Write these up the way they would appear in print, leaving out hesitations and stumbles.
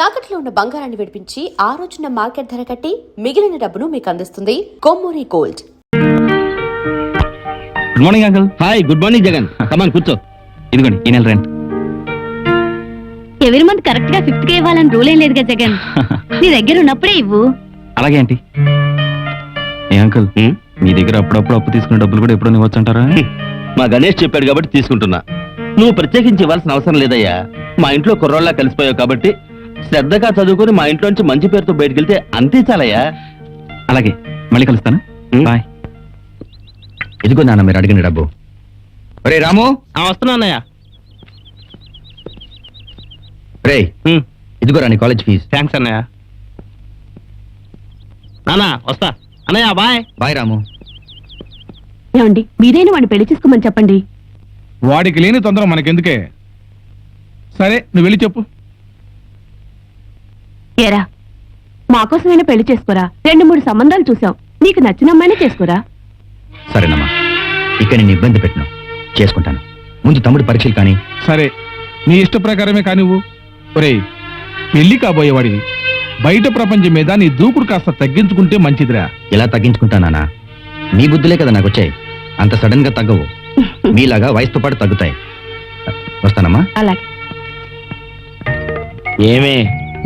తాకట్లో ఉన్న బంగారాన్ని విడిపించి ఆ రోజున మార్కెట్ ధర కట్టి మిగిలిన డబ్బును మీకు అందిస్తుంది Kommuri gold. Good morning uncle. Hi, good morning Jagan. Come on కూర్చో. ఇదిగోండి ఈ నెల రెంట్. ఎవరి మంత్ కరెక్ట్ గా 5th కే ఇవ్వాలని రూల్ ఏం లేదుగా జగన్. నీ దగ్గర ఉన్నప్పుడే ఇవ్వు. అలాగే ఆంటీ. ఏ అంకుల్, మీ దగ్గర అప్పుడప్పుడు అప్పు తీసుకునే డబ్బులు కూడా ఎప్పుడో ఇవ్వచ్చు అంటారా? మా గణేష్ చెప్పాడు కాబట్టి తీసుకుంటున్నా. నువ్వు ప్రత్యేకించి ఇవ్వాల్సిన అవసరం లేదయ్యా. మా ఇంట్లో కుర్రోళ్ళ కలిసిపోయావు కాబట్టి శ్రద్ధగా చదువుకుని మా ఇంట్లోంచి మంచి పేరుతో బయటకెళ్తే అంతే చాలయ్యా. అలాగే, మళ్ళీ కలుస్తాను. బాయ్. ఇదిగో నాన్న మీరు అడిగిన డబ్బు. ఒరే రాము, వస్తున్నా అన్నయ్య. రే ఇదిగో రాని కాలేజ్ ఫీజు. థ్యాంక్స్ అన్నయ్య. నానా వస్తా అన్నయ్య. బాయ్. బాయ్ రాము. ఏమండి, మీరైనా వాడిని పెళ్లి చేసుకోమని చెప్పండి. వాడికి లేని తొందర మనకెందుకే? సరే, నువ్వు వెళ్ళి చెప్పు. ఏరా, మాకోసమైనా పెళ్లి చేసుకోరా. 2-3 సంబంధాలు చూసాం. నీకు నచ్చిన అమ్మాయినే చేసుకోరా. సరేనమ్మా, ఇక్కడ నేను ఇబ్బంది పెట్టను, చేసుకుంటాను. ముందు తమ్ముడు పరీక్షలు కానీ. సరే, నీ ఇష్ట ప్రకారమే కానివ్వు. ఒరేయ్, పెళ్లి కాబోయేవాడివి. బయట ప్రపంచం మీద నీ దూకుడు కాస్త తగ్గించుకుంటే మంచిదిరా. ఎలా తగ్గించుకుంటానా? నీ బుద్ధులే కదా నాకు వచ్చాయి. అంత సడన్ గా తగ్గవు. మీలాగా వయసుతో పాటు తగ్గుతాయి. వస్తానమ్మా. అలాగే. ఏమే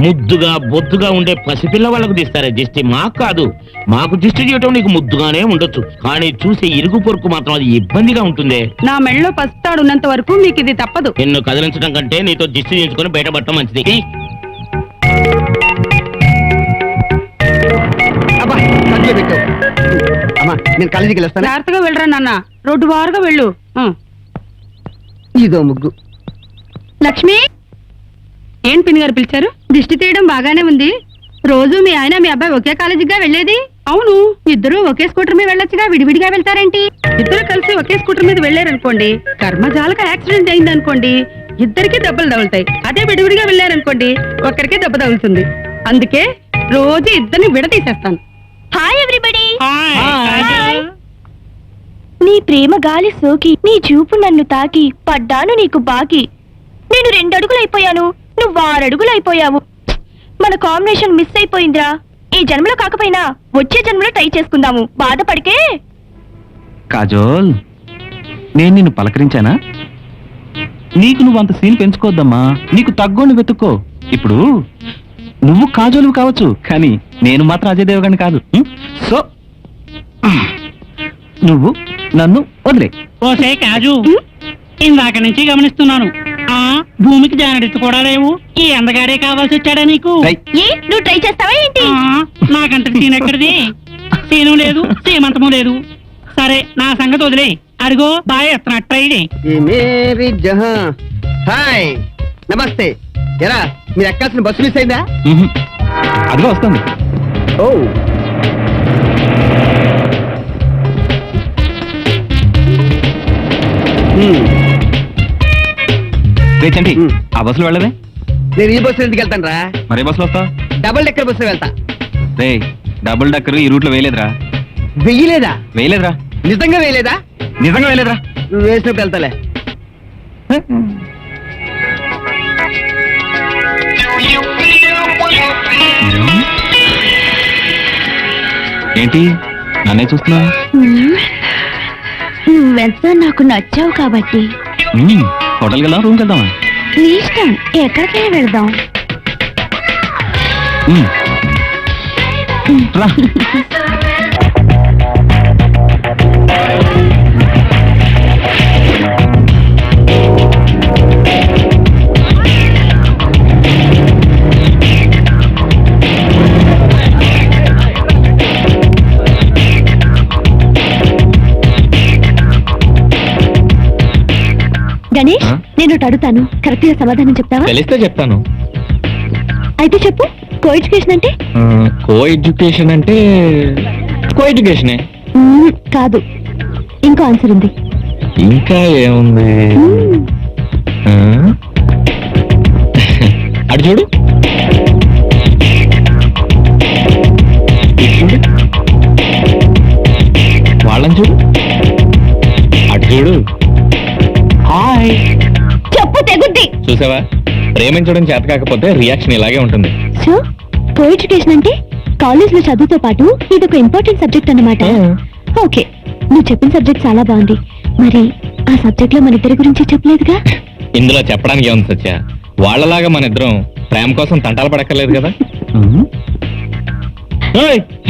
ముద్దుగా బొద్దుగా ఉండే పసిపిల్ల వాళ్ళకు తీస్తారే దిష్టి, మాకు కాదు. మాకు దిష్టి చేయటం నీకు ముద్దుగానే ఉండొచ్చు, కానీ చూసే ఇరుగు పొరుకు మాత్రం అది ఇబ్బందిగా ఉంటుందే. నా మెళ్ళలో పసితాడు ఉన్నంత వరకు మీకు ఇది తప్పదు. నిన్ను కదిలించడం కంటే నీతో దిష్టి చేయించుకొని బయటపడటం మంచిది. నేను కాలేజీకి వెళ్ళొస్తాను. జాగ్రత్తగా వెళ్ళరా నాన్న, రోడ్డు వారుగా వెళ్ళు. ఇదో ముగ్గు. లక్ష్మి, ఏం పిన్ని గారు పిలిచారు? దిష్టి తీయడం బాగానే ఉంది. రోజు మీ ఆయన మీ అబ్బాయి ఒకే కాలేజీగా వెళ్ళేది. అవును, ఇద్దరు ఒకే స్కూటర్ మీద వెళ్ళొచ్చుగా, విడివిడిగా వెళ్తారేంటి? ఇద్దరు కలిసి ఒకే స్కూటర్ మీద వెళ్ళారనుకోండి, కర్మజాలక యాక్సిడెంట్ అయింది అనుకోండి, ఇద్దరికి దెబ్బలు తగులుతాయి. అదే విడివిడిగా వెళ్ళారనుకోండి, ఒక్కరికే దెబ్బ తగులుతుంది. అందుకే రోజు ఇద్దరిని విడతీసేస్తాను. Hi everybody. నీ ప్రేమ గాలి సోకి, నీ చూపు నన్ను తాకి, పడ్డాను నీకు బాకి. నేను 2 అడుగులైపోయాను, నువ్వు 6 అడుగులైపోయావు. మన కాంబినేషన్ మిస్ అయిపోయిందిరా. ఈ జన్మలో కాకపోయినా వచ్చే జన్మలో ట్రై చేసుకుందాము. బాధపడికే. కాజోల్, నేను నిన్ను పలకరించానా? నీకు నువ్వు అంత సీన్ పెంచుకోవద్దమ్మా. నీకు తగ్గోని వెతుక్కో. ఇప్పుడు నువ్వు కాజోలు కావచ్చు, కానీ నేను మాత్రం అజయ్ దేవగణ్ కాదు. సో నువ్వు నన్ను వదిలే. ఓసే కాజు, ఇందాక నుంచి గమనిస్తున్నాను. ఆ భూమికి జానడిత్తు కూడా లేవు. ఈ అందగాడే కావాల్సి వచ్చాడా నీకు? నువ్వు ట్రై చేస్తావా ఏంటి? నాకంత సీన్ ఎక్కడిది? సీను లేదు, సీమంతము లేదు. సరే, నా సంగతి వదిలే. అడిగో బాయ్ ఎత్తనట్టు. హాయ్, నమస్తే. ఎరా, మీరు ఎక్కాల్సిన బస్సు మిస్ అయిందా? అదిగో వస్తుంది. ఓ, రేచండి, ఆ బస్సులో వెళ్ళవే? నేను ఈ బస్సు ఎందుకు వెళ్తాను రా? మరే బస్సులో వస్తావు? డబుల్ డెక్కర్ బస్సు వెళ్తా. రే, డబుల్ డక్కర్ ఈ రూట్ లో వేయలేదురా. వెయ్యలేదా? వేయలేదురా. నిజంగా వేయలేదా? నిజంగా వేయలేదురా. నువ్వు వేసినప్పుడు వెళ్తాలే. ఏంటి నన్నే చూస్తున్నా? నువ్వెంత నాకు నచ్చావు కాబట్టి. హోటల్కి వెళ్దాం, రూమ్కి వెళ్దామా? నీ ఇష్టం, ఎక్కడికైనా వెళ్దాం. రా. గణేష్, నేను అడుగుతాను, కరెక్ట్ గా సమాధానం చెప్తావా? తెలిస్తే చెప్తాను. అయితే చెప్పు. కో ఎడ్యుకేషన్ అంటే? కో ఎడ్యుకేషన్ అంటే కో ఎడ్యుకేషనే. కాదు, ఇంకో ఆన్సర్ ఉంది. ఇంకా ఏముంది? అటు చూడు, చూడు, వాళ్ళని చూడు, అటు చూడు. హాయ్ చెప్పు, తెగుద్ది. చూసావా? ప్రేమించడం చేత కాకపోతే రియాక్షన్ ఇలాగే ఉంటుంది. సో కో ఎడ్యుకేషన్ అంటే కాలేజ్ లో చదువుతో పాటు ఇదొక ఇంపార్టెంట్ సబ్జెక్ట్ అన్నమాట. ఓకే, నువ్వు చెప్పిన సబ్జెక్ట్ చాలా బాగుంది. మరి ఆ సబ్జెక్ట్ లో మన ఇద్దరి గురించి చెప్పలేదుగా? ఇందులో చెప్పడానికి ఏముంది సత్య, వాళ్ళలాగా మన ఇద్దరం ప్రేమ కోసం తంటాలు పడక్కర్లేదు కదా.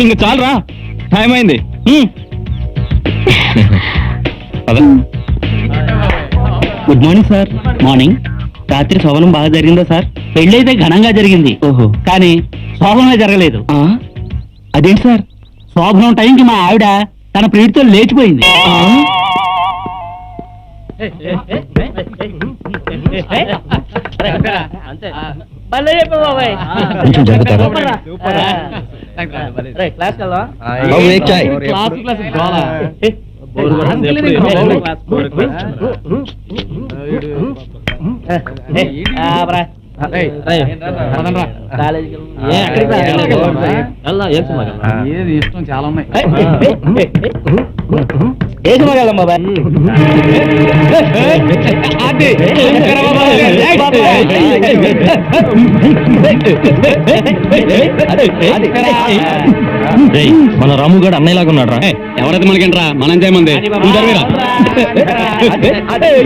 ఇంక చాలరా, టైం అయింది. Good morning sir. మార్నింగ్. రాత్రి శోభనం బాగా జరిగిందా సార్? పెళ్లి అయితే ఘనంగా జరిగింది. ఓహో. కానీ శోభనమే జరగలేదు. అదేంటి సార్? శోభనం టైంకి మా ఆవిడ తన ప్రియుడితో లేచిపోయింది. కొంచెం జరుగుతారా? బాబు, ఏక్ చాయ్. ఏది ఇష్టం చాలా ఉన్నాయి. మన రాముగాడు అన్నయ్యలాగా ఉన్నాడు రా. ఎవరైతే మనకేంట్రా, మనం చేయమంది.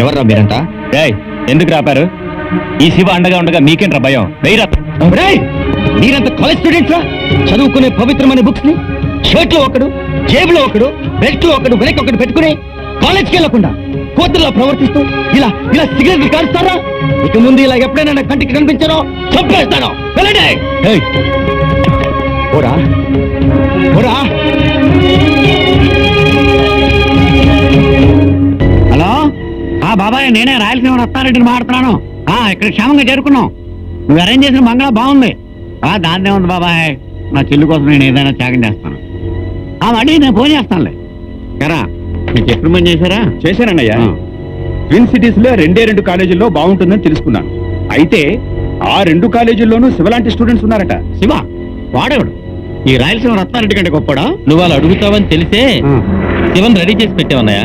ఎవర్రా మీరంతా? ఎందుకు రాపారు? ఈ శివ అండగా ఉండగా మీకేంట్రా భయం? వెయ్యరా. మీరంత కాలేజ్ స్టూడెంట్స్ రా? చదువుకునే పవిత్రమైన బుక్స్ ని షర్ట్ లో ఒకడు, జేబులో ఒకడు, బెల్ట్ లో ఒకడు, వెనక్కి ఒకడు పెట్టుకుని కాలేజ్కి వెళ్ళకుండా కోతుల్లో ప్రవర్తిస్తూ ఇలా ఇలా సిగరెట్లు కారుస్తారా? ఇక ముందు ఇలా ఎప్పుడైనా నా కంటికి కనిపించారో చంపేస్తాను. వెళ్ళండి. ఓరా ఓరా. హలో, బాబాయ్, నేనే రాయలసీమ రత్నారెడ్డిని మాట్లాడుతున్నాను. ఇక్కడ క్షేమంగా చేరుకున్నాం. నువ్వు అరేంజ్ చేసిన బంగ్లా బాగుంది. దాన్నే ఉంది బాబాయ్, నా చెల్లి కోసం నేను ఏదైనా త్యాగం చేస్తాను. మళ్ళీ నేను ఫోన్ చేస్తానులే. కరా, మీకు ఎప్పుడు పని చేశారా? చేశానన్నయ్య. ట్విన్ సిటీస్ లో 2 కాలేజీల్లో బాగుంటుందని తెలుసుకున్నాను. అయితే ఆ 2 కాలేజీల్లోనూ శివలాంటి స్టూడెంట్స్ ఉన్నారట. శివ వాడేవాడు ఈ రాయలసీమ రత్నారెడ్డి కంటే గొప్పడా? నువ్వు వాళ్ళు అడుగుతావని తెలిసే శివన్ రెడీ చేసి పెట్టావన్నయ్య.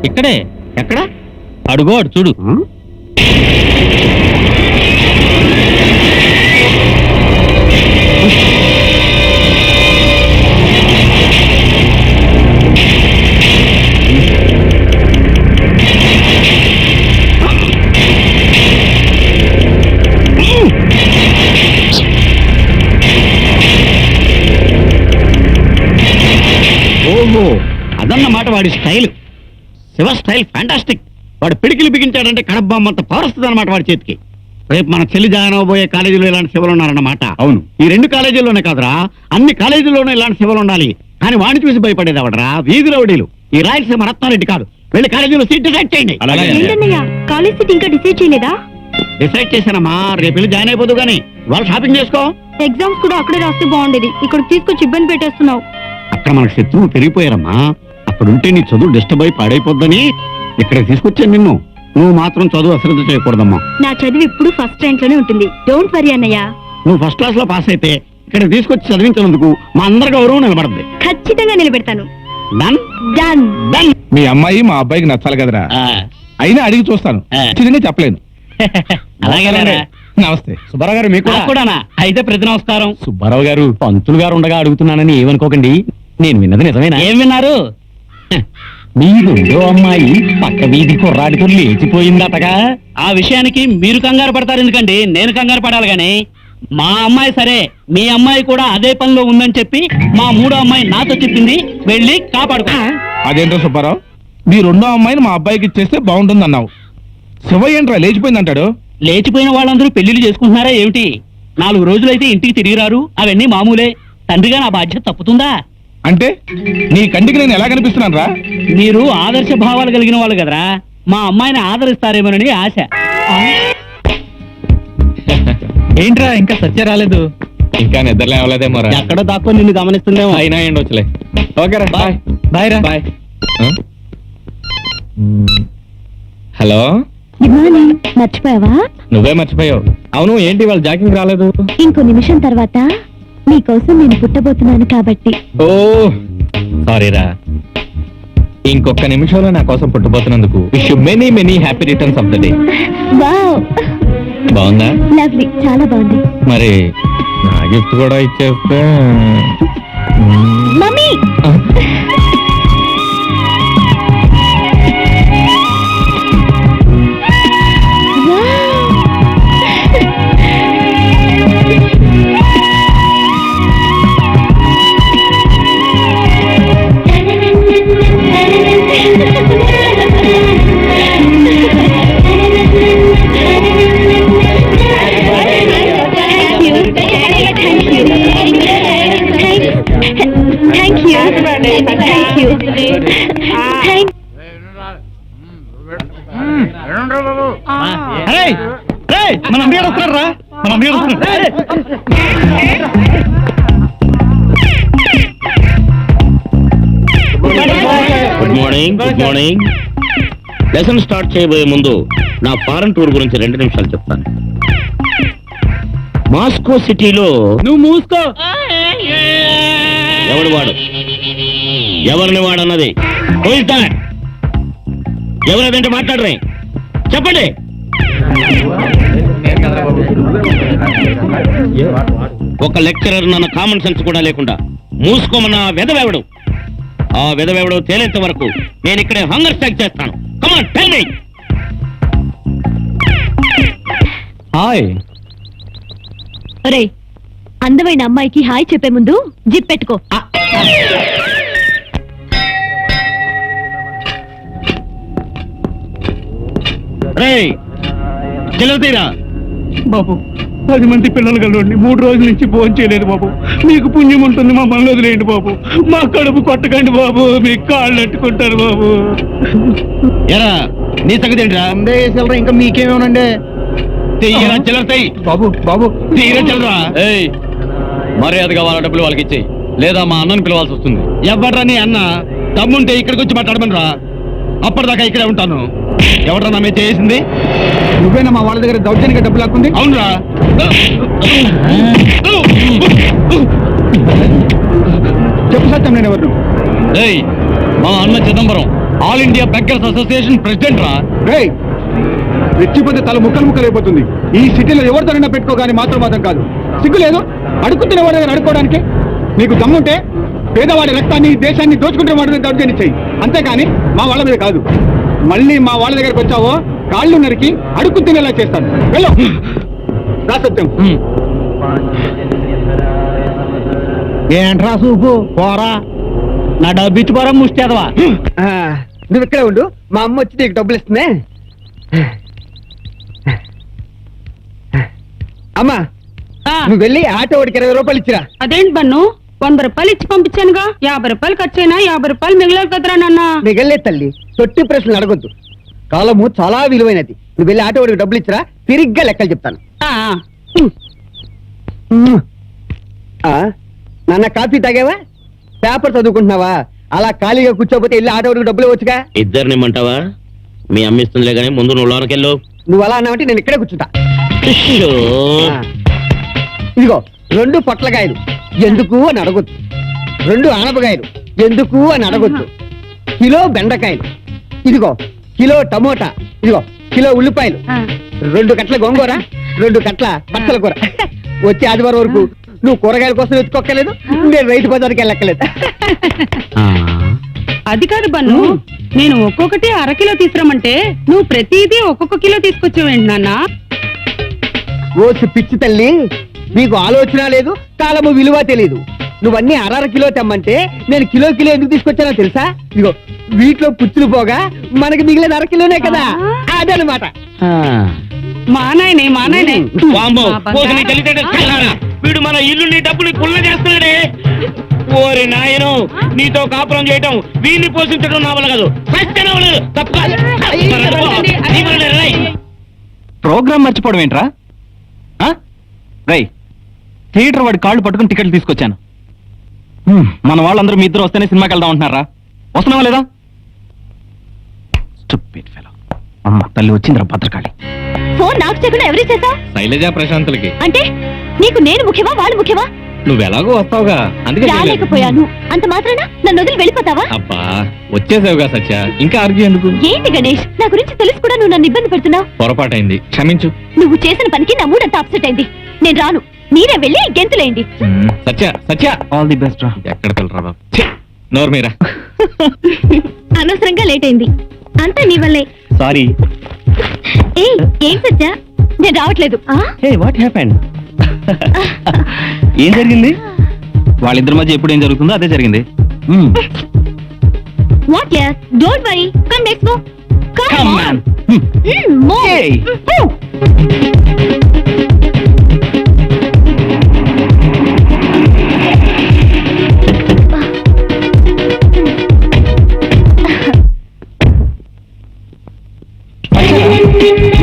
ఇక్కడే. ఎక్కడ? అడుగో, అడు చూడు. ఓహో, అదన్నమాట వాడి స్టైల్. Shiva style fantastic. వాడు పిడికిలు బిగించాడంటే కడబ్బామ్మంత పవర్ వస్తుంది అనమాట వాడి చేతికి. రేపు మన చెల్లి జాయిన్ అవబోయే కాలేజీలో ఇలాంటి శివలు ఉన్నారన్నమాట. అవును, ఈ 2 కాలేజీల్లోనే కాదురా, అన్ని కాలేజీల్లోనూ ఇలాంటి శివలు ఉండాలి. కానీ వాడిని చూసి భయపడేది అవడరా వీధి రౌడీలు. ఈ రాయలసీమ రత్నారెడ్డి కాదు. వెళ్ళి కాలేజీలో సీట్ డిసైడ్ చేయండి. కాలేజ్ సీట్ ఇంకా డిసైడ్ చేయలేదా? డిసైడ్ చేశానమ్మా, రేపు వెళ్ళి జాయిన్ అయిపోదు కానీ వాళ్ళు షాపింగ్ చేసుకో. ఎగ్జామ్స్ కూడా అక్కడే రాస్తే బాగుండేది. ఇక్కడ తీసుకొచ్చి ఇబ్బంది పెట్టేస్తున్నావు. అక్కడ మనకు శత్రువులు పెరిగిపోయారమ్మా. అక్కడుంటే నీ చదువు డిస్టర్బ్ అయి పాడైపోద్దని ఇక్కడ తీసుకొచ్చాను నిన్ను. నువ్వు మాత్రం చదువు అశ్రద్ధ చేయకూడదమ్మా. నా చదువు ఎప్పుడు ఫస్ట్ ర్యాంక్ లోనే ఉంటుంది. డోంట్ వరీ అన్నయ్య. నువ్వు ఫస్ట్ క్లాస్ లో పాస్ అయితే ఇక్కడ తీసుకొచ్చి చదివించినందుకు మా అందరి గౌరవం నిలబడద్ది. ఖచ్చితంగా నిలబెడతాను. Done done done. మీ అమ్మాయి మా అబ్బాయికి నచ్చాలి కదరా. అయినా అడిగి చూస్తాను, చిన్నగా చెప్పలేను. అలాగే. నమస్తే సుబ్బారావు గారు, మీకు కూడానా? అయితే ప్రతి నమస్కారం. సుబ్బారావు గారు, పంతులు గారు ఉండగా అడుగుతున్నానని ఏమనుకోకండి. నేను విన్నది నిజమేనా? ఏం విన్నారు? మీ 2వ అమ్మాయి పక్క వీధి కుర్రాడితో లేచిపోయిందటగా. ఆ విషయానికి మీరు కంగారు పడతారు ఎందుకండి? నేను కంగారు పడాలి గాని. మా అమ్మాయి సరే, మీ అమ్మాయి కూడా అదే పనిలో ఉందని చెప్పి మా 3వ అమ్మాయి నాతో చెప్పింది. వెళ్ళి కాపాడుకో. అదేంటో సుబ్బారావు, మీ 2వ అమ్మాయిని మా అబ్బాయికి ఇచ్చేస్తే బాగుంటుంది అన్నావు. శివ ఏంట్రా లేచిపోయింది అంటాడు? లేచిపోయిన వాళ్ళందరూ పెళ్లిళ్ళు చేసుకుంటున్నారా ఏమిటి? 4 రోజులైతే ఇంటికి తిరిగి రారు. అవన్నీ మామూలే. తండ్రిగా నా బాధ్యత తప్పుతుందా? అంటే నీ కంటికి నేను ఎలా కనిపిస్తున్నాను రా? మీరు ఆదర్శ భావాలు కలిగిన వాళ్ళు కదరా. మా అమ్మాయిని ఆదరిస్తారేమోనని ఆశ. ఏంట్రా ఇంకా సత్య రాలేదు? ఇంకా నిద్రలే అవ్వలేదేమో. ఎక్కడో దాక్కొని నిన్ను గమనిస్తుందేమో. అయినా ఏండొచ్చులే. ఓకేరా, బాయ్. బాయ్ రా. బాయ్. Hello, good morning. మర్చిపోయావా? నువ్వే మర్చిపోయావు. అవును, ఏంటి వాళ్ళు జాకింగ్ రాలేదు? ఇంకో నిమిషం తర్వాత మీకోసం నేను పుట్టబోతున్నాను కాబట్టి. ఓ సారీరా. ఇంకొక నిమిషంలో నా కోసం పుట్టబోతున్నందుకు wish you many many happy returns of the day. Wow, బాగుందా? లవ్లీ, చాలా బాగుంది. మరి నా గిఫ్ట్ కూడా ఇచ్చేస్తే. మమ్మీ మన అమ్మగారు వస్తున్నారా? మన అమ్మగారు వస్తున్నారు. Good morning. Good morning. Lesson start చేయబోయే ముందు నా ఫారెన్ టూర్ గురించి 2 నిమిషాలు చెప్తాను. మాస్కో సిటీలో నువ్వు మూసుకో. ఎవడు వాడు, ఎవరిని వాడన్నది ఎవరదంటే మాట్లాడరే చెప్పండి. ఒక లెక్చరర్ నన్న కామన్ సెన్స్ కూడా లేకుండా మూసుకోమన్న వెదవెవడు, ఆ వెదవెవడు తేలేంత వరకు నేను ఇక్కడే హంగర్ స్ట్రైక్ చేస్తాను. Come on tell me. హాయ్. ఒరేయ్, అందమైన అమ్మాయికి హాయ్ చెప్పే ముందు జిప్ పెట్టుకో. రేయ్ చిల్లరతీరా. బాబు 10 మంది పిల్లలు కలవండి. 3 రోజుల నుంచి ఫోన్ చేయలేదు బాబు. మీకు పుణ్యం ఉంటుంది, మా మనలో వదిలేయండి బాబు. మా కడుపు కొట్టకండి బాబు, మీ కాళ్ళు అట్టుకుంటారు బాబు. ఎరా నీ సంగతి ఏంట్రా? ఇంకా మీకేమేనండి తీయరా చిల్లరతాయి బాబు. బాబు తీరా చిల్లరా. ఏయ్ మర్యాదగా వాళ్ళ డబ్బులు వాళ్ళకి ఇచ్చేయి, లేదా మా అన్నను పిలవాల్సి వస్తుంది. ఎవడ్రా నీ అన్న? దమ్ముంటే ఇక్కడికి వచ్చి మాట్లాడమని రా, అప్పటిదాకా ఇక్కడే ఉంటాను. ఎవడ్రా నా మీద చేసింది? నువ్వేనా మా వాళ్ళ దగ్గర దౌర్జన్యంగా డబ్బులు లాక్కుంది? అవునరా. చెప్పు సత్యం, నేను ఎవరు? ఏయ్ మా అన్న Chidambaram all India beggars association president రా. రేయ్ రెచ్చిపోతే తల ముక్కలు అయిపోతుంది. ఈ సిటీలో ఎవరితోనైనా పెట్టుకోగాని మాత్రం కాదు. సిగ్గు లేదు అడుగుతున్న వాడి దగ్గర అడుక్కోవడానికి. నీకు దమ్ముంటే పేదవాడి రక్తాన్ని, దేశాన్ని దోచుకుంటే వాడి మీద దౌర్జన్యం చెయ్యి, అంతేకాని మా వాళ్ళ మీద కాదు. మళ్ళీ మా వాళ్ళ దగ్గరకు వచ్చావో కాళ్ళు నరికి అడుక్కు తినేలా చేస్తాను. వెళ్ళు. రా సత్యం. ఏంట్రా సూపు పోరా, నా డబ్బు ఇచ్చి పోరా ముష్టేదవా. నువ్వు ఇక్కడే ఉండు, మా అమ్మ వచ్చి నీకు డబ్బులు ఇస్తుంది. అమ్మా నువ్వు వెళ్ళి ఆటో వాడికి 20 రూపాయలు ఇచ్చిరా. అదేంటి బన్ను, 100 రూపాయలు ఇచ్చి పంపించానుగా, 50 రూపాయలు ఖర్చైనా 50 రూపాయలు మిగిలేదు కదరా నాన్న. మిగలే తల్లి, తొట్టి ప్రశ్నలు అడగొద్దు. కాలము చాలా విలువైనది. నువ్వు వెళ్ళి ఆటో వాడికి డబ్బులు ఇచ్చిరా, తిరిగ్గా లెక్కలు చెప్తాను. నాన్న కాఫీ తాగావా? పేపర్ చదువుకుంటున్నావా? అలా ఖాళీగా కూర్చోపోతే వెళ్ళి ఆటో వాడికి డబ్బులు వచ్చుగా. ఇద్దరిని ఇమ్మంటావా? మీ అమ్మిస్తుందిలే కానీ ముందు నువ్వు లోనకెళ్ళు. నువ్వు అలా అన్నావంటే నేను ఇక్కడే కూర్చుంటా. ఇదిగో 2 పొట్లకాయలు ఎందుకు అని అడగొద్దు, 2 ఆనపకాయలు ఎందుకు అని అడగొద్దు, కిలో బెండకాయలు, ఇదిగో కిలో టమోటా, ఇదిగో కిలో ఉల్లిపాయలు, 2 కట్ల గోంగూర, 2 కట్ల పచ్చల కూర. వచ్చే ఆదివారం వరకు నువ్వు కూరగాయల కోసం ఎత్తుకోక్కర్లేదు, నేను రైతు బజార్కి వెళ్ళక్కర్లేదు. అది కాదు బన్ను, నేను ఒక్కొక్కటి 1/2 కిలో తీసుకురమ్మంటే నువ్వు ప్రతిదీ ఒక్కొక్క కిలో తీసుకొచ్చావేంటి నాన్న? ఓసి పిచ్చి తల్లి, నీకు ఆలోచన లేదు, కాలము విలువ తెలియదు. నువ్వన్నీ 1/2 కిలో తెమ్మంటే నేను కిలో ఎందుకు తీసుకొచ్చానో తెలుసా? ఇదిగో వీటిలో పుచ్చులు పోగా మనకి మిగిలిన 1/2 కిలోనే కదా, అదనమాట. మా నాయనే వామ్మో, పోసి నీ తెలివితేటలు చల్లారా. వీడు మన ఇల్లు నీ డబ్బులు కుళ్ళ చేస్తున్నాడే. ఓరి నాయను, నీతో కాపురం చేయటం, వీడిని పోషించడం నా వల్ల కాదు. ప్రోగ్రామ్ మర్చిపోవడం ఏంట్రా? రై థియేటర్ వాడి కాళ్ళు పట్టుకుని టికెట్లు తీసుకొచ్చాను. మన వాళ్ళందరూ మీ ఇద్దరు వస్తేనే సినిమాకి వెళ్దాం అంటున్నారా? వస్తున్నావా లేదా? Stupid fellow. అమ్మ తల్లి వచ్చిందిరా భద్రకాళి. ఫోన్ నాకు చెక్కున ఎవరి చేసా? శైలజ ప్రశాంతులకి. అంటే నీకు నేను ముఖ్యమా వాళ్ళు ముఖ్యమా? నువ్వు ఎలాగో వస్తావుగా అందుకే చేయలేదు. రాలేకపోయాను అంత మాత్రాన నన్ను వదిలి వెళ్ళిపోతావా? అబ్బా వచ్చేసావుగా సత్య, ఇంకా ఆర్గ్యూ ఎందుకు? ఏంటి గణేష్, నా గురించి తెలిసి కూడా నువ్వు నన్ను ఇబ్బంది పెడుతున్నావు. పొరపాటైంది, క్షమించు. నువ్వు చేసిన పనికి నా మూడంతా అప్సెట్ అయింది. నేను రాను, మీరే వెళ్ళి గెంతులేయండి. Satya Satya all the best రా. ఎక్కడ పిల్లరా బాబు, ఛీ, నోరు మీరా. అనవసరంగా లేట్ అయింది, అంతా నీ వల్లే. సారీ. ఏయ్, ఏం సత్య, నేను రావట్లేదు. Hey what happened? ఏం జరిగింది? వాళ్ళిద్దరి మధ్య ఎప్పుడు ఏం జరుగుతుందో అదే జరిగింది. What yeah, don't worry, come let's go. Come come on. On. Move. Hey.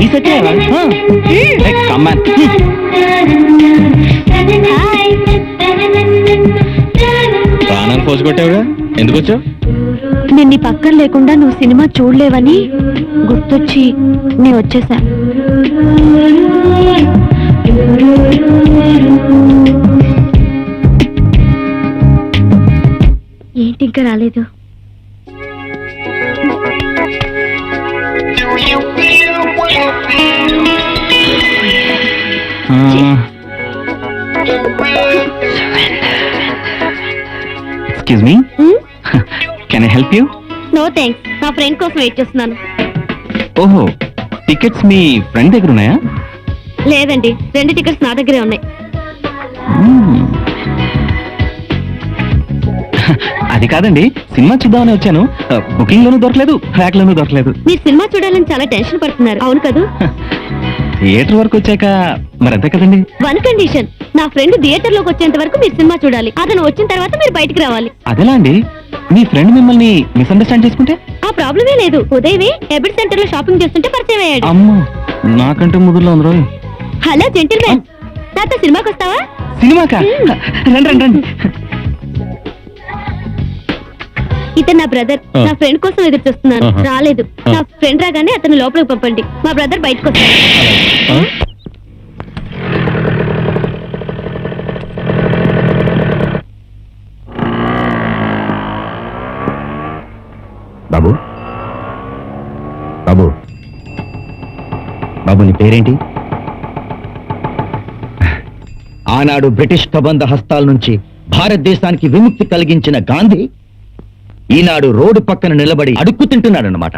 ఈ సత్యనా? Hey, come on. హాయ్. ప్రాణాన్ని పోసుకొట్టావుగా, ఎందుకు వచ్చావు? నేను నీ పక్కన లేకుండా నువ్వు సినిమా చూడలేవని గుర్తొచ్చి నేను వచ్చేసా. ఏంటి ఇంకా రాలేదు? Excuse me, can I help you? No thanks, నా ఫ్రెండ్ కోసం వెయిట్ చేస్తున్నాను. ఓహో, టికెట్స్ మీ ఫ్రెండ్ దగ్గర ఉన్నాయా? లేదండి, 2 టికెట్స్ నా దగ్గరే ఉన్నాయి. అది కాదండి, సినిమా చూద్దామని వచ్చాను. బుకింగ్ లోనూ దొరకలేదు, ట్రాక్ లోనూ దొరకలేదు. మీరు సినిమా చూడాలని చాలా టెన్షన్ పడుతున్నారు, అవును కదూ? థియేటర్ వరకు వచ్చాక మరి అంతే కదండి. వన్ కండిషన్, నా ఫ్రెండ్ థియేటర్ లోకి వచ్చేంత వరకు మీరు సినిమా చూడాలి. అతను వచ్చిన తర్వాత మీరు బయటికి రావాలి. అదేలా అండి, మీ ఫ్రెండ్ మిమ్మల్ని మిస్అండర్స్టాండ్ చేసుకుంటే? ఆ ప్రాబ్లమే లేదు. ఉదయమే ఎబిట్ సెంటర్ లో షాపింగ్ చేస్తుంటే పరిచయం అయ్యాడు. అమ్మో, నాకంటే ముదురులో అందరూ. హలో జెంటిల్మెన్, నాతో సినిమాకి వస్తావా? సినిమాకా? రండి రండి రండి. ఇతను నా బ్రదర్, నా ఫ్రెండ్ కోసం ఎదురు చూస్తున్నాను, ఆహా. రాలేదు. నా ఫ్రెండ్ రాగానే అతను లోపలికి పంపండి, మా బ్రదర్ బయటకు వస్తాడు. బాబు బాబు బాబు నీ పేరేంటి? ఆనాడు బ్రిటిష్ కబంధ హస్తాల నుంచి భారతదేశానికి విముక్తి కలిగించిన గాంధీ ఈనాడు రోడ్డు పక్కన నిలబడి అడుక్కు తింటున్నాడన్నమాట.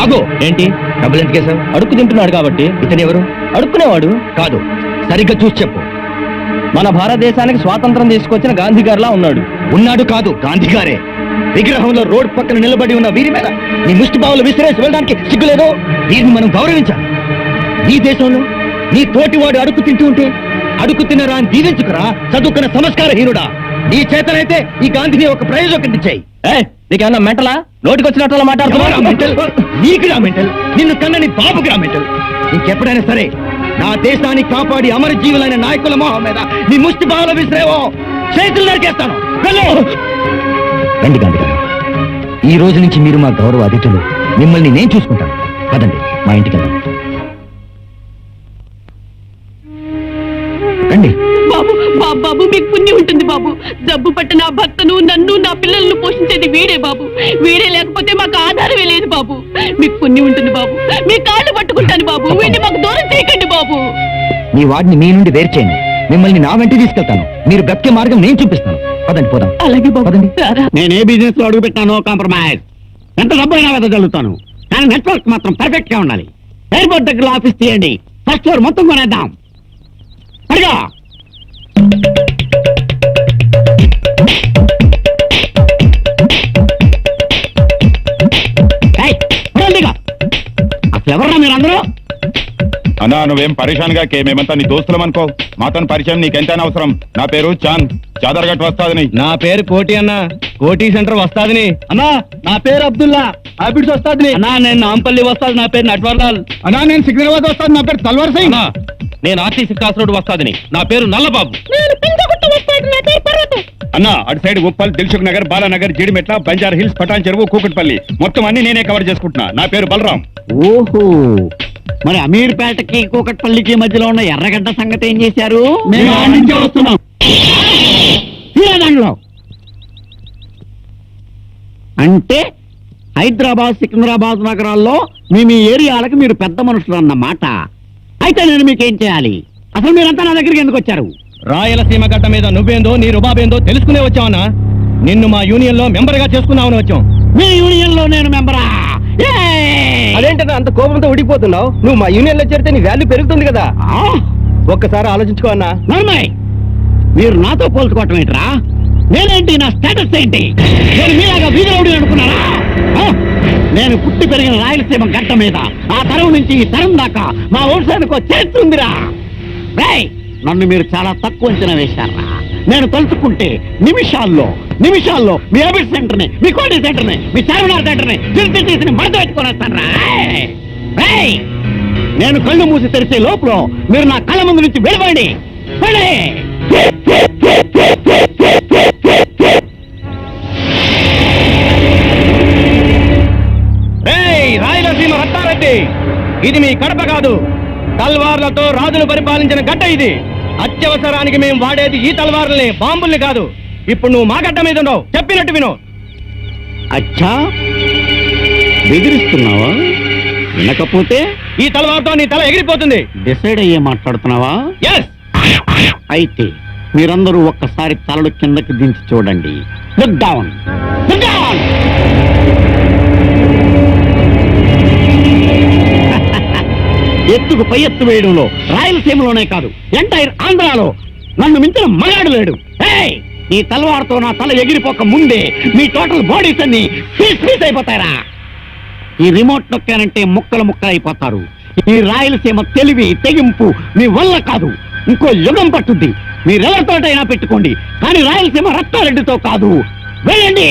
ఆగో, ఏంటి? డబ్బులు ఎంత కేసావు? అడుక్కు తింటున్నాడు కాబట్టి. ఇతను ఎవరు? అడుక్కునేవాడు కాదు, సరిగ్గా చూసి చెప్పు. మన భారతదేశానికి స్వాతంత్రం తీసుకొచ్చిన గాంధీ గారిలా ఉన్నాడు. ఉన్నాడు కాదు, గాంధీ గారే. విగ్రహంలో రోడ్ పక్కన నిలబడి ఉన్న వీరి మీద నీ ముష్టి బావులు విసిరేసి వెళ్ళడానికి సిగ్గులేదు? వీరిని మనం గౌరవించాలి. ఈ దేశంలో నీ తోటివాడు అడుగు తింటూ ఉంటే అడుగు తినరా అని దీవించుకురా, చదువుకున్న సంస్కారహీనుడా. నీ చేతనైతే ఈ గాంధీని ఒక ప్రయోజకుడిని చేయి. నీకేమన్నా మెంటలా? నోటికి వచ్చినట్టు ఎవరా మాట్లాడుతున్నా. మెంటల్? నీకురా మెంటల్, నిన్ను కన్నని బాబుకురా మెంటల్. ఇంకెప్పుడైనా సరే నా దేశాన్ని కాపాడి అమరజీవులైన నాయకుల మొహం మీద నీ ముష్టి బావులు విసిరేవో చేతులు నరికేస్తాను. వెళ్ళు. రండి గాంధీ గారు, ఈ రోజు నుంచి మీరు మా గౌరవ అతిథులు. మిమ్మల్ని నేను చూసుకుంటాను. పదండి, మా ఇంటికి వెళ్దాం. రండి. బాబు బాబు, మీకు పుణ్యం ఉంటుంది బాబు. జబ్బు పట్ట నా భర్తను, నన్ను, నా పిల్లలను పోషించేది వీడే బాబు. వీడే లేకపోతే మాకు ఆధారమే లేదు బాబు. మీకు పుణ్యం ఉంటుంది బాబు, మీ కాళ్ళు పట్టుకుంటాను బాబు. వీడిని మాకు దూరం చేయకండి బాబు. మీ వాడిని మీ నుండి వేరు చేయండి. మిమ్మల్ని నా వెంట తీసుకెళ్తాను. మీరు బ్రతికే మార్గం నేను చూపిస్తాను. పదండి, పోదాం. అలాగే బాబు, పదండి. రారా. నేను ఏ బిజినెస్ లో అడుగు పెట్టానో కాంప్రమైజ్. ఎంత డబ్బు అయినా వెదజల్లుతాను, కానీ నెట్వర్క్ మాత్రం పర్ఫెక్ట్ గా ఉండాలి. ఎయిర్పోర్ట్ దగ్గర ఆఫీస్ తీయండి, ఫస్ట్ ఫ్లోర్ మొత్తం కొనేద్దాం. అడిగా అసలు ఎవరన్నా మీరు అందరూ? అన్నా నువ్వేం పరేషాన్ గా మేమంతా నీ దోస్తులం అనుకో. మాతో పరిచయం నీకెంతైనా అవసరం. నా పేరు చాంద్, చాదర్గట్ వస్తాదని. నా పేరు కోటి అన్న, కోటి సెంటర్ వస్తాదని. అన్నా నా పేరు అబ్దుల్లా, హ్యాబిట్స్ వస్తాదని. అన్నా నేను నాంపల్లి వస్తాది, నా పేరు నట్వర్లాల్. అన్నా నేను సికింద్రాబాద్ వస్తాను, నా పేరు తల్వార్ సింగ్. అన్నా నేను ఆర్టీసీ క్రాస్ రోడ్ వస్తాదని, నా పేరు నల్లబాబు. అన్నా అటు సైడ్ ఉప్పల్, దిల్సుఖ్ నగర్, బాలానగర్, జీడిమెట్ల, బంజార్ హిల్స్, పటాన్ చెరువు, కూకట్పల్లి మొత్తం అన్ని నేనే కవర్ చేసుకుంటున్నా. నా పేరు బలరాం. ఓహో, మరి అమీర్పేటకి కూకట్పల్లికి మధ్యలో ఉన్న ఎర్రగడ్డ సంగతి ఏం చేశారు? మేము ఆడి నుంచే వస్తున్నాం. దాంట్లో అంటే హైదరాబాద్ సికింద్రాబాద్ నగరాల్లో మీ ఏరియాలకు మీరు పెద్ద మనుషులు అన్నమాట. అయితే నేను మీకేం చేయాలి? అసలు మీరంతా నా దగ్గరికి ఎందుకు వచ్చారు? రాయలసీమ గడ్డ మీద నువ్వేందో నీ రుబాబేందో తెలుసుకునే వచ్చావనా? నిన్ను మా యూనియన్ లో మెంబర్ గా చేసుకుందామని వచ్చాం. మీ యూనియన్ లో నేను మెంబరా? అదేంటన్నా అంత కోపంతో ఉడిపోతున్నావు? నువ్వు మా యూనియన్ లో చేరితే నీ వాల్యూ పెరుగుతుంది కదా. ఒక్కసారి ఆలోచించుకో అన్నా. నర్మయ్, మీరు నాతో పోల్చుకోవటం ఏంట్రా? నేనేంటి, నా స్టేటస్ ఏంటి? నేను మీలాగా వీధులవుడి అనుకున్నారా? నేను పుట్టి పెరిగిన రాయలసీమ గడ్డ మీద ఆ తరం నుంచి ఈ తరం దాకా మా వంశానికి చరిత్ర ఉందిరా. నన్ను మీరు చాలా తక్కువ అంచనా వేశారా? నేను తలుచుకుంటే నిమిషాల్లో మీ హ్యాబిట్ సెంటర్ ని, మీ కోటి సెంటర్ ని, మీ చార్మినార్ సెంటర్ ని తీసి మడత పెట్టుకునేస్తాను. నేను కళ్ళు మూసి తెరిచే లోపల మీరు నా కళ్ళ ముందు నుంచి వెళ్ళిపోండి. రాయలసీమ రత్నారెడ్డి, ఇది మీ కడప కాదు. తల్వార్లతో రాజులు పరిపాలించిన గడ్డ ఇది. అత్యవసరానికి మేము వాడేది ఈ తల్వార్లని, బాంబుల్ని కాదు. ఇప్పుడు నువ్వు మా గడ్డ మీద ఉండవు, చెప్పినట్టు విను. అచ్చా, బెదిరిస్తున్నావా? వినకపోతే ఈ తల్వార్తో నీ తల ఎగిరిపోతుంది. డిసైడ్ అయ్యే మాట్లాడుతున్నావా? ఎస్. అయితే మీరందరూ ఒక్కసారి తలలు కిందకి దించి చూడండి. Look down, look down. ఎత్తుకు పై ఎత్తు వేయడంలో రాయలసీమలోనే కాదు, ఎంటైర్ ఆంధ్రాలో నన్ను మించిన మగాడు లేడు. ఈ తలవారుతో నా తల ఎగిరిపోక ముందే మీ టోటల్ బాడీస్ అన్ని పీస్ అయిపోతారా? ఈ రిమోట్ నొక్కానంటే ముక్కలు అయిపోతారు. ఈ రాయలసీమ తెలివి తెగింపు మీ వల్ల కాదు, ఇంకో యుగం పట్టుద్ది. మీరెవరితోటైనా పెట్టుకోండి, కానీ రాయలసీమ రత్నారెడ్డితో కాదు. వెళ్ళండి.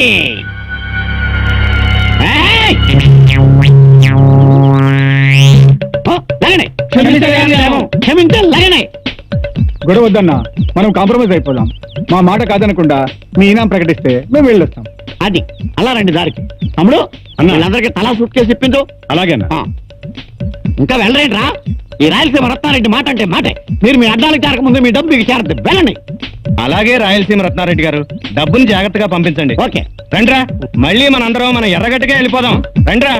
క్షమించలేనే. గొడవ వద్దన్నా, మనం కాంప్రమైజ్ అయిపోదాం. మా మాట కాదనకుండా మీ ఇనాం ప్రకటిస్తే మేము వెళ్ళొస్తాం. అది అలా రండి దారికి. తమ్ముడు, వీళ్ళందరికీ తలా సూట్ కేసు ఇప్పించు. అలాగేనా? ఇంకా వెళ్ళరేంట్రా? ఈ రాయలసీమ రత్నారెడ్డి మాట అంటే మాటే. మీరు మీ అడ్డాలకు చేరక ముందు మీ డబ్బు మీకు చేరద్దు. వెళ్ళండి. అలాగే రాయలసీమ రత్నారెడ్డి గారు, డబ్బుని జాగ్రత్తగా పంపించండి. ఓకే, రండ్రా. మళ్ళీ మనందరం మన ఎర్రగట్టుగా వెళ్ళిపోదాం. రండ్రా.